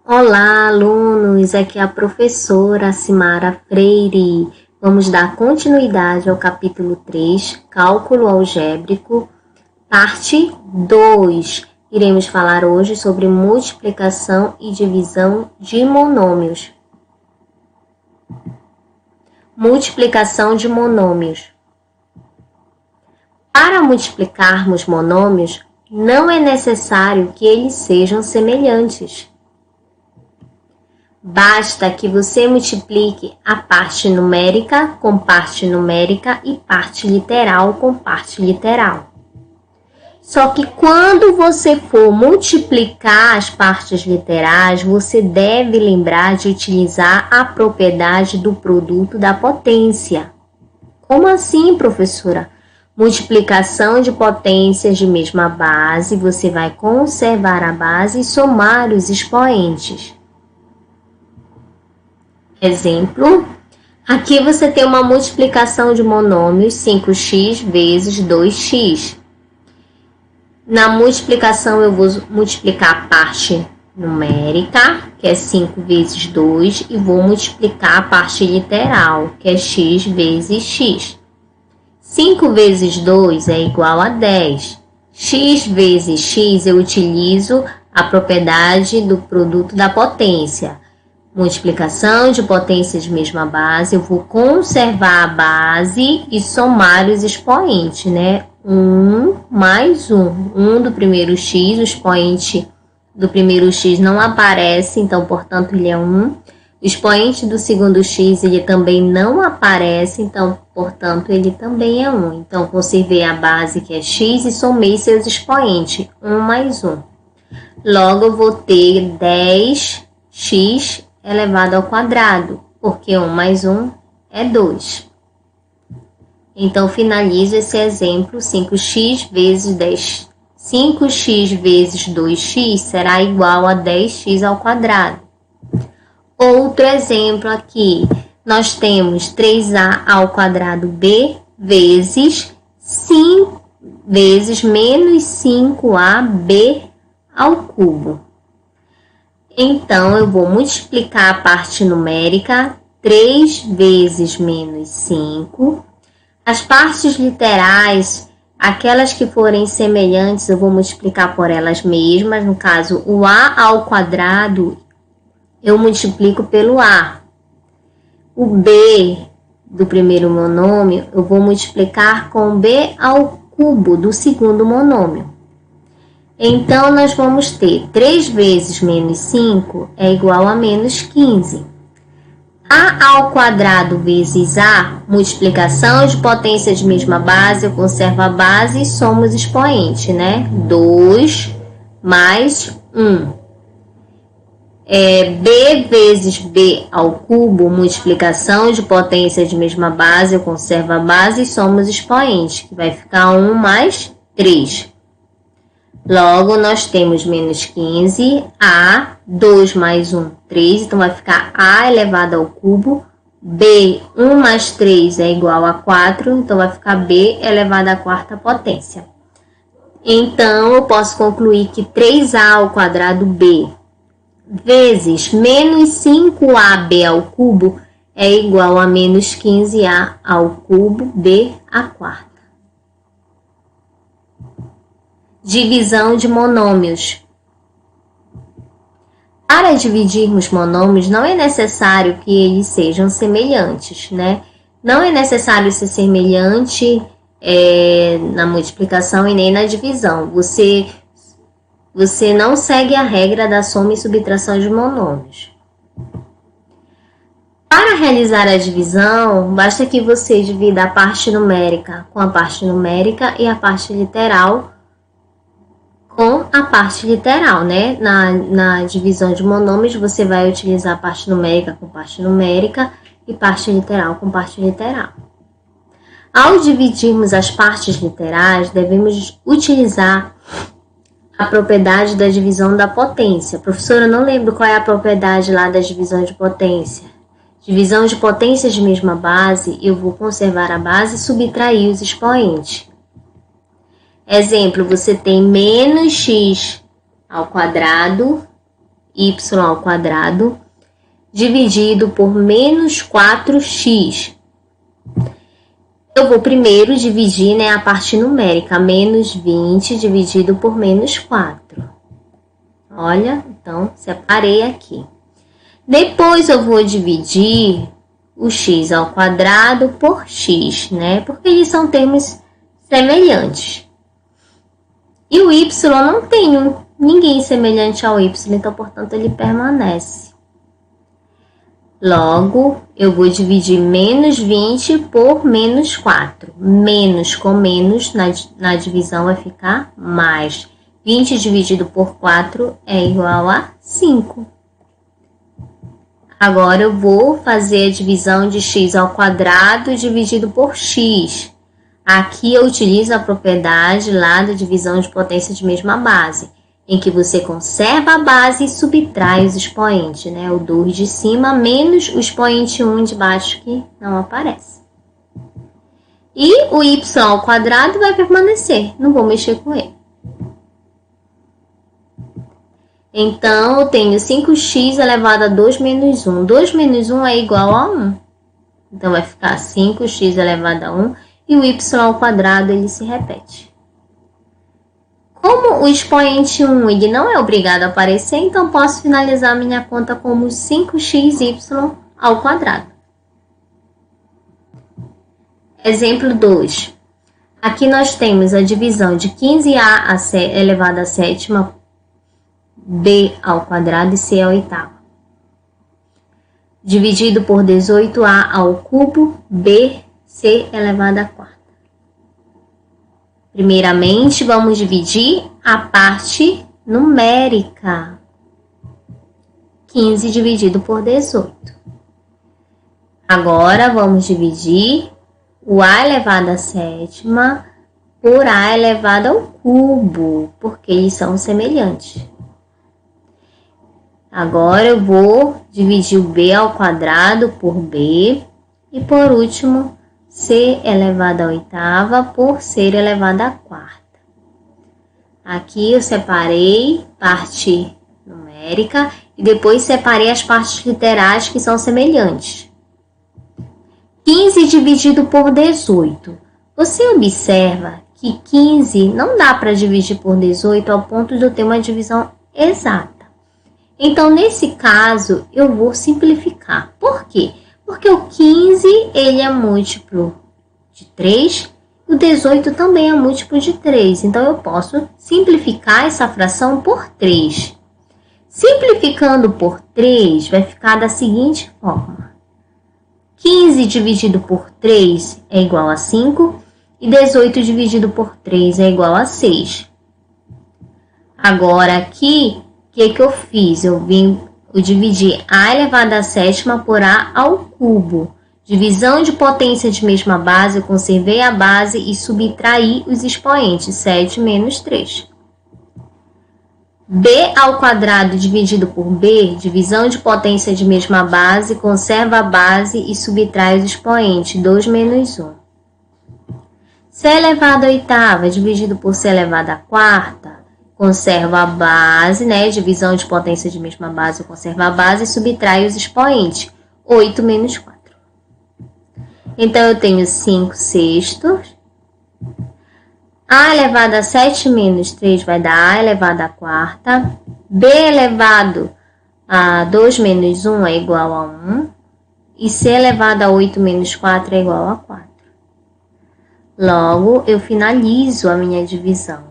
Olá, alunos! Aqui é a professora Simara Freire. Vamos dar continuidade ao capítulo 3, Cálculo Algébrico, parte 2. Iremos falar hoje sobre multiplicação e divisão de monômios. Multiplicação de monômios. Para multiplicarmos monômios, não é necessário que eles sejam semelhantes. Basta que você multiplique a parte numérica com parte numérica e parte literal com parte literal. Só que quando você for multiplicar as partes literais, você deve lembrar de utilizar a propriedade do produto da potência. Como assim, professora? Multiplicação de potências de mesma base, você vai conservar a base e somar os expoentes. Exemplo, aqui você tem uma multiplicação de monômios 5x vezes 2x. Na multiplicação eu vou multiplicar a parte numérica, que é 5 vezes 2, e vou multiplicar a parte literal, que é x vezes x. 5 vezes 2 é igual a 10. X vezes x eu utilizo a propriedade do produto da potência. Multiplicação de potências de mesma base, eu vou conservar a base e somar os expoentes, né? 1 mais 1. 1 do primeiro x, o expoente do primeiro x não aparece, então, portanto, ele é 1. O expoente do segundo x, ele também não aparece, então, portanto, ele também é 1. Então, conservei a base, que é x, e somei seus expoentes, 1 mais 1. Logo, eu vou ter 10x elevado ao quadrado, porque 1 mais 1 é 2. Então, finalizo esse exemplo, 5x vezes 10. 5x vezes 2x será igual a 10x ao quadrado. Outro exemplo aqui, nós temos 3a ao quadrado b vezes menos 5ab ao cubo. Então, eu vou multiplicar a parte numérica, 3 vezes menos 5. As partes literais, aquelas que forem semelhantes, eu vou multiplicar por elas mesmas. No caso, o a ao quadrado, eu multiplico pelo a. O b do primeiro monômio, eu vou multiplicar com b ao cubo do segundo monômio. Então, nós vamos ter 3 vezes menos 5 é igual a menos 15. A ao quadrado vezes a, multiplicação de potência de mesma base, eu conservo a base e somo os expoentes, né? 2 mais 1. B vezes b ao cubo, multiplicação de potência de mesma base, eu conservo a base e somo os expoentes, que vai ficar 1 mais 3. Logo, nós temos menos 15, a, 2 mais 1, 3, então vai ficar a elevado ao cubo, b, 1 mais 3 é igual a 4, então vai ficar b elevado à quarta potência. Então, eu posso concluir que 3a ao quadrado b vezes menos 5ab ao cubo é igual a menos 15a ao cubo, b à quarta. Divisão de monômios. Para dividirmos monômios, não é necessário que eles sejam semelhantes, né? Não é necessário ser semelhante na multiplicação e nem na divisão. Você não segue a regra da soma e subtração de monômios. Para realizar a divisão, basta que você divida a parte numérica com a parte numérica e a parte literal com a parte literal, né? Na divisão de monômios, você vai utilizar a parte numérica com parte numérica e parte literal com parte literal. Ao dividirmos as partes literais, devemos utilizar a propriedade da divisão da potência. Professora, eu não lembro qual é a propriedade lá da divisão de potência. Divisão de potências de mesma base, eu vou conservar a base e subtrair os expoentes. Exemplo, você tem menos x ao quadrado y ao quadrado dividido por menos 4x. Eu vou primeiro dividir, né, a parte numérica, menos 20 dividido por menos 4. Olha, então, separei aqui. Depois eu vou dividir o x ao quadrado por x, né, porque eles são termos semelhantes. E o y não tem ninguém semelhante ao y, então, portanto, ele permanece. Logo, eu vou dividir menos 20 por menos 4. Menos com menos na divisão vai ficar mais. 20 dividido por 4 é igual a 5. Agora, eu vou fazer a divisão de x ao quadrado dividido por x. Aqui eu utilizo a propriedade lá da divisão de potência de mesma base, em que você conserva a base e subtrai os expoentes, né? O 2 de cima menos o expoente 1 de baixo, que não aparece. E o y ao quadrado vai permanecer, não vou mexer com ele. Então, eu tenho 5x elevado a 2 menos 1. 2 menos 1 é igual a 1. Então, vai ficar 5x elevado a 1 e o y ao quadrado ele se repete. Como o expoente 1 ele não é obrigado a aparecer, então posso finalizar minha conta como 5xy ao quadrado. Exemplo 2. Aqui nós temos a divisão de 15a elevado à sétima, b ao quadrado e c à oitava. Dividido por 18a ao cubo, b, c elevado à quarta. Primeiramente, vamos dividir a parte numérica. 15 dividido por 18. Agora, vamos dividir o a elevado à sétima por a elevado ao cubo, porque eles são semelhantes. Agora, eu vou dividir o b ao quadrado por b e, por último, c elevado à oitava por c elevado à quarta. Aqui eu separei parte numérica e depois separei as partes literais que são semelhantes. 15 dividido por 18. Você observa que 15 não dá para dividir por 18 ao ponto de eu ter uma divisão exata. Então, nesse caso, eu vou simplificar. Por quê? Porque o 15 ele é múltiplo de 3 e o 18 também é múltiplo de 3. Então, eu posso simplificar essa fração por 3. Simplificando por 3, vai ficar da seguinte forma. 15 dividido por 3 é igual a 5 e 18 dividido por 3 é igual a 6. Agora, aqui, o que eu fiz? Eu dividi a elevado à sétima por a ao cubo. Divisão de potência de mesma base, eu conservei a base e subtraí os expoentes, 7 menos 3. B ao quadrado dividido por B, divisão de potência de mesma base, conserva a base e subtrai os expoentes, 2 menos 1. C elevado à oitava dividido por C elevado à quarta, conserva a base, né? Divisão de potência de mesma base, conserva a base e subtrai os expoentes. 8 menos 4. Então, eu tenho 5 sextos. A elevado a 7 menos 3 vai dar A elevado à quarta. B elevado a 2 menos 1 é igual a 1. E C elevado a 8 menos 4 é igual a 4. Logo, eu finalizo a minha divisão,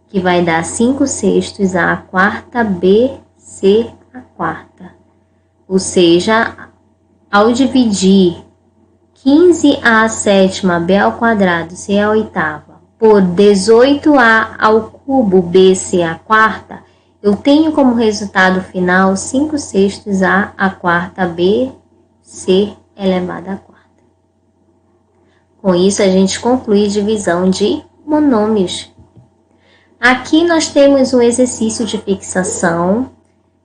que vai dar 5 sextos A à quarta, B, C à quarta. Ou seja, ao dividir 15A à sétima, B ao quadrado, C à oitava, por 18A ao cubo, B, C à quarta, eu tenho como resultado final 5 sextos A à quarta, B, C elevado à quarta. Com isso, a gente conclui a divisão de monômios. Aqui nós temos um exercício de fixação.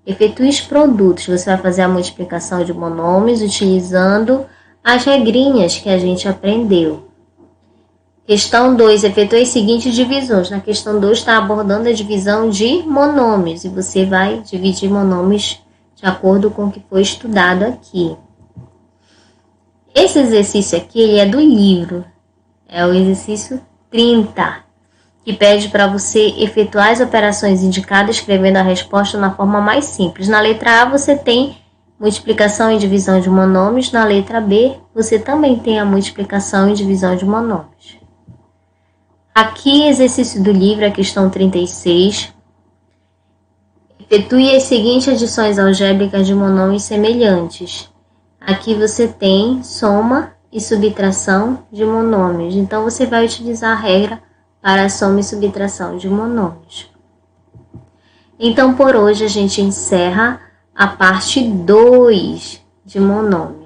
Efetue os produtos. Você vai fazer a multiplicação de monômios utilizando as regrinhas que a gente aprendeu. Questão 2, efetue as seguintes divisões. Na questão 2 está abordando a divisão de monômios e você vai dividir monômios de acordo com o que foi estudado aqui. Esse exercício aqui ele é do livro, é o exercício 30, que pede para você efetuar as operações indicadas escrevendo a resposta na forma mais simples. Na letra A você tem multiplicação e divisão de monômios, na letra B você também tem a multiplicação e divisão de monômios. Aqui, exercício do livro, a questão 36. Efetue as seguintes adições algébricas de monômios semelhantes. Aqui você tem soma e subtração de monômios. Então, você vai utilizar a regra para a soma e subtração de monômios. Então, por hoje, a gente encerra a parte 2 de monômios.